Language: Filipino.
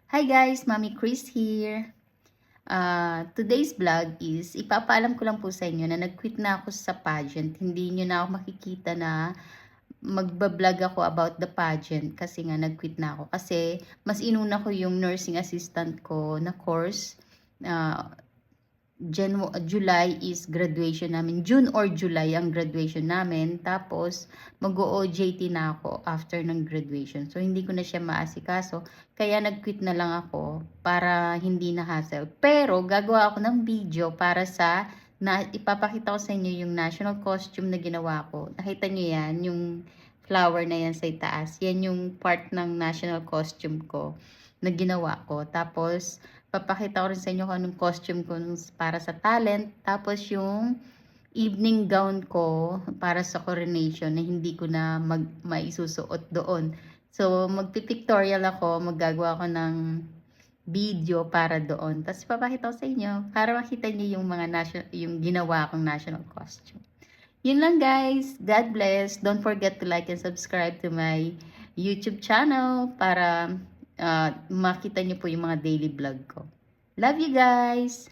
Hi guys, Mami Chris here. Today's vlog is ipapaalam ko lang po sa inyo na nag-quit na ako sa pageant. Hindi nyo na ako makikita na magbablog ako about the pageant kasi nga nag-quit na ako. Kasi mas inuna ko yung nursing assistant ko na course. Uh, July is graduation namin. June or July ang graduation namin. Tapos, mag-OJT na ako after ng graduation. So, hindi ko na siya maasikaso. Kaya nag-quit na lang ako para hindi na hassle. Pero, gagawa ako ng video para sa ipapakita ko sa inyo yung national costume na ginawa ko. Nakita nyo yan, yung flower na yan sa itaas. Yan yung part ng national costume ko na ginawa ko. Tapos, papakita ko rin sa inyo kung anong costume ko para sa talent. Tapos yung evening gown ko para sa coronation na hindi ko na maisusuot doon. So, magpipictorial ako, maggagawa ako ng video para doon. Tapos papakita ko sa inyo para makita niyo yung mga yung ginawa kong national costume. Yun lang guys. God bless. Don't forget to like and subscribe to my YouTube channel para makita niyo po yung mga daily vlog ko. Love you guys!